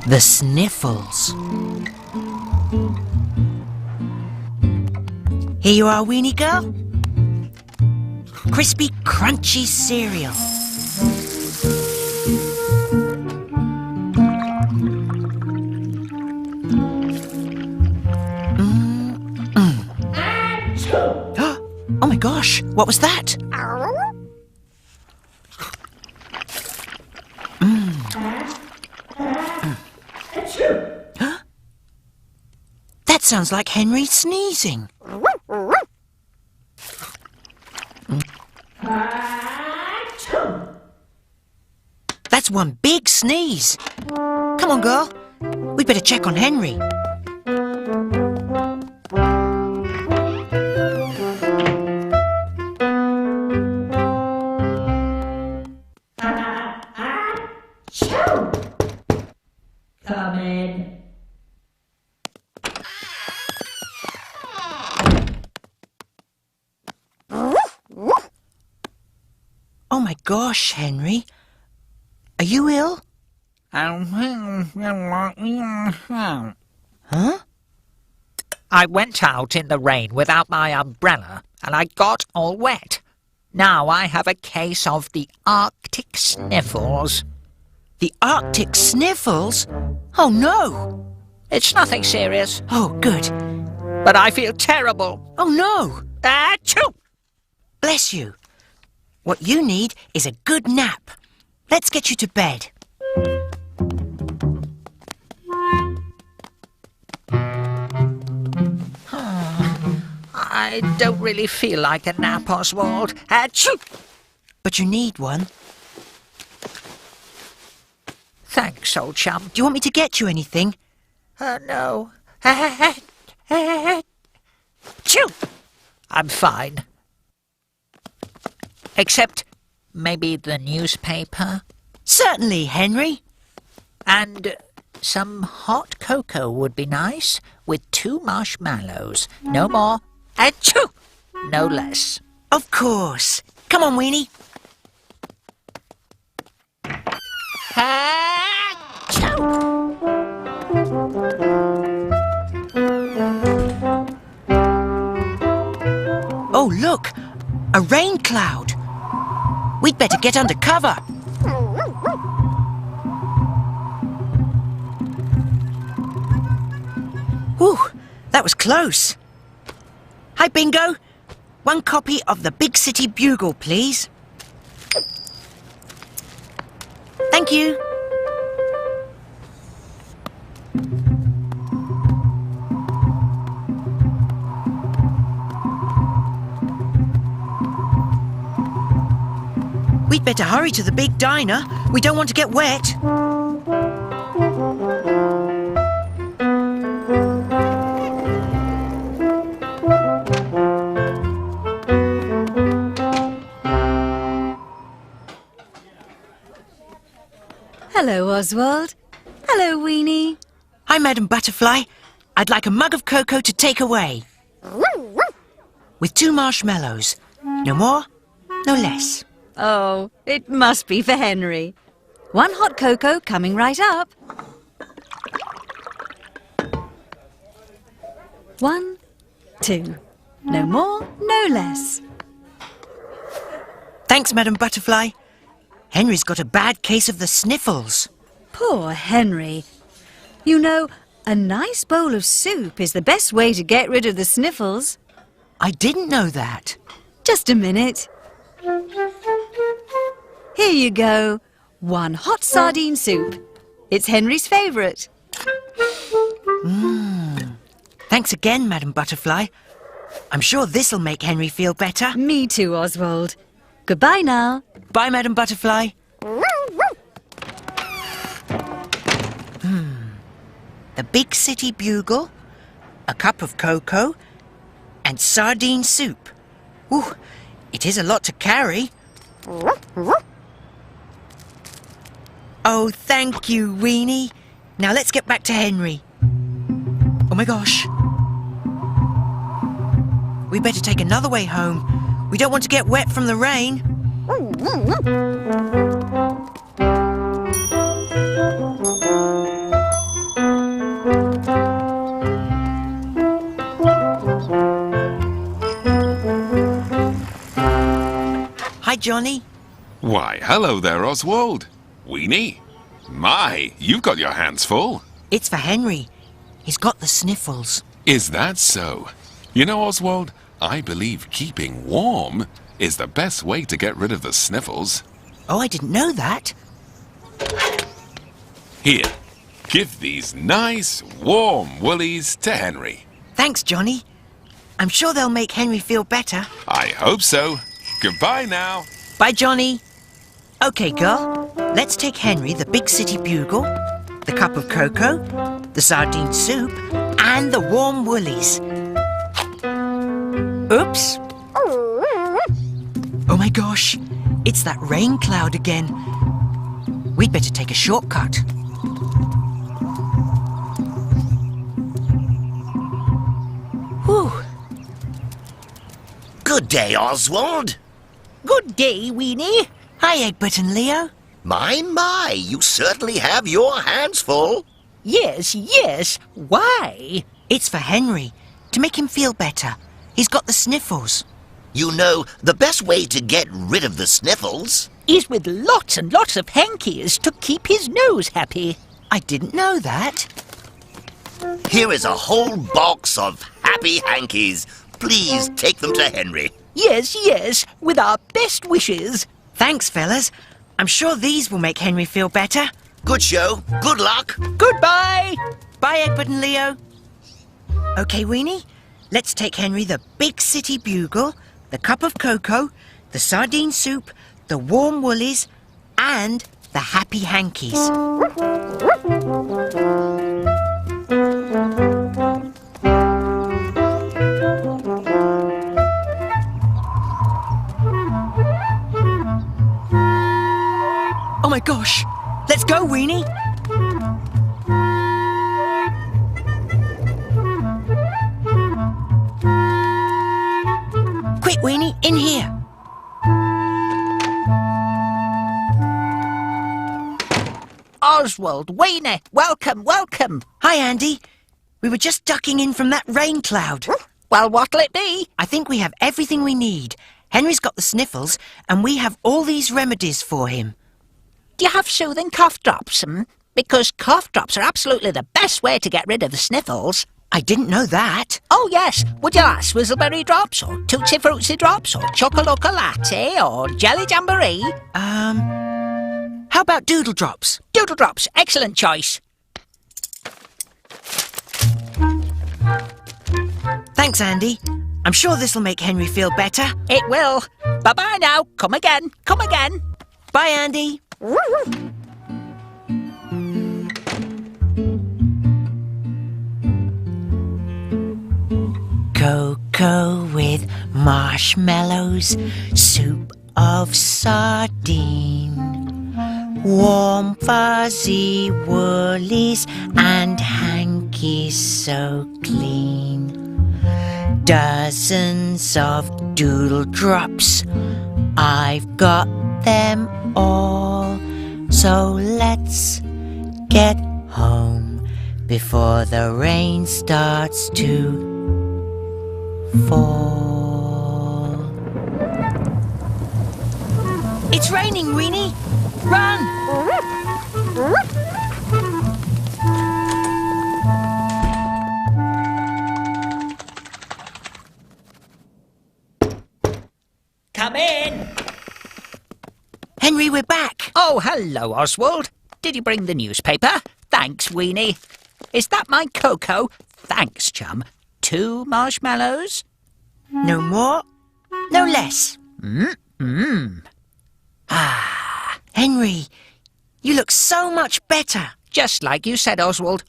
The Sniffles. Here you are, Weenie girl. Crispy, crunchy cereal. Oh my gosh, what was that? That sounds like Henry sneezing. That's one big sneeze. Come on, girl. We'd better check on Henry. Come in. Oh my gosh, Henry. Are you ill? Huh? I went out in the rain without my umbrella, and I got all wet. Now I have a case of the Arctic sniffles. The Arctic sniffles? Oh no! It's nothing serious, Oh, good. but I feel terrible. Oh no! Achoo! Bless you. What you need is a good nap. Let's get you to bed. I don't really feel like a nap, Oswald. Achoo! But you need one. Thanks, old chum. Do you want me to get you anything? No. Achoo! I'm fine. Except maybe the newspaper Certainly, Henry. and some hot cocoa would be nice with 2 marshmallows. No more. Achoo! No less. Of course. Come on, Weenie. Oh, look! A rain cloud. We'd better get under cover. Whew, that was close. Hi, Bingo. One copy of the Big City Bugle, please. Thank you. We'd better hurry to the big diner. We don't want to get wet. Hello, Oswald. Hello, Weenie. Hi, Madam Butterfly. I'd like a mug of cocoa to take away. With 2 marshmallows. No more, no less. Oh, it must be for Henry. 1 hot cocoa coming right up. 1, 2. No more, no less. Thanks, Madam Butterfly. Henry's got a bad case of the sniffles. Poor Henry. You know, a nice bowl of soup is the best way to get rid of the sniffles. I didn't know that. Just a minute. Here you go. 1 hot sardine soup. It's Henry's favourite. Thanks again, Madam Butterfly. I'm sure this'll make Henry feel better. Me too, Oswald. Goodbye now. Bye, Madam Butterfly. The Big City Bugle, a cup of cocoa, and sardine soup. Ooh, it is a lot to carry. Oh, thank you, Weenie. Now let's get back to Henry. Oh my gosh. We better take another way home. We don't want to get wet from the rain. Johnny. Why, hello there, Oswald. Weenie. My, you've got your hands full. It's for Henry. He's got the sniffles. Is that so? You know, Oswald, I believe keeping warm is the best way to get rid of the sniffles. Oh, I didn't know that. Here, give these nice, warm woolies to Henry. Thanks, Johnny. I'm sure they'll make Henry feel better. I hope so. Goodbye now. Bye, Johnny. OK, girl. Let's take Henry the Big City Bugle, the cup of cocoa, the sardine soup, and the warm woolies. Oops. Oh my gosh. It's that rain cloud again. We'd better take a shortcut. Whew. Good day, Oswald. Good day, Weenie. Hi, Egbert and Leo. My, you certainly have your hands full. Yes, yes. Why? It's for Henry, to make him feel better. He's got the sniffles. You know, the best way to get rid of the sniffles Is with lots and lots of hankies to keep his nose happy. I didn't know that. Here is a whole box of happy hankies. Please take them to Henry. Yes, yes, with our best wishes. Thanks, fellas. I'm sure these will make Henry feel better. Good show. Good luck. Goodbye. Bye, Egbert and Leo. OK, Weenie. Let's take Henry the Big City Bugle, the cup of cocoa, the sardine soup, the warm woolies, and the happy hankies. Oh my gosh! Let's go, Weenie! Quick, Weenie, in here! Oswald, Weenie, welcome, welcome. Hi, Andy. We were just ducking in from that rain cloud. Well, what'll it be? I think we have everything we need. Henry's got the sniffles, and we have all these remedies for him. Do you have soothing cough drops? Because cough drops are absolutely the best way to get rid of the sniffles. I didn't know that. Oh, yes. Would you like Swizzleberry drops, or Tootsie Fruitsy drops, or Chocolate Latte, or Jelly Jamboree? How about Doodle Drops? Doodle drops, excellent choice. Thanks, Andy. I'm sure this'll make Henry feel better. It will. Bye-bye now. Come again. Come again. Bye, Andy. Cocoa with marshmallows, soup of sardine, warm fuzzy woolies and hankies so clean. Dozens of doodle drops, I've got them all. So let's get home before the rain starts to fall. It's raining, Weenie! Run! Come in. Henry, we're back. Oh, hello, Oswald. Did you bring the newspaper? Thanks, Weenie. Is that my cocoa? Thanks, chum. 2 marshmallows? No more, no less. Henry, you look so much better. Just like you said, Oswald.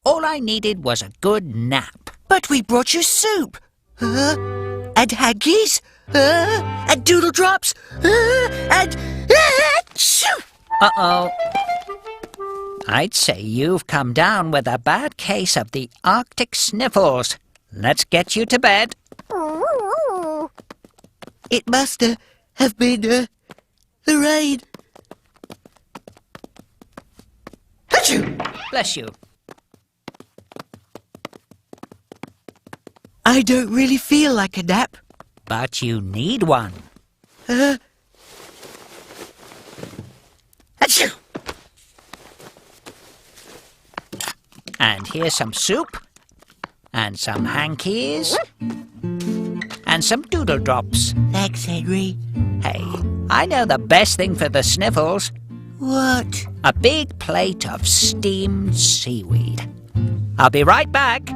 All I needed was a good nap. But we brought you soup. And hankies. And doodle drops. And... Achoo! Uh-oh. I'd say you've come down with a bad case of the Arctic sniffles. Let's get you to bed. It must have been the rain. Achoo! Bless you. I don't really feel like a nap. But you need one. And here's some soup. And some hankies. And some doodle drops. Thanks, Henry. Hey, I know the best thing for the sniffles. What? A big plate of steamed seaweed. I'll be right back.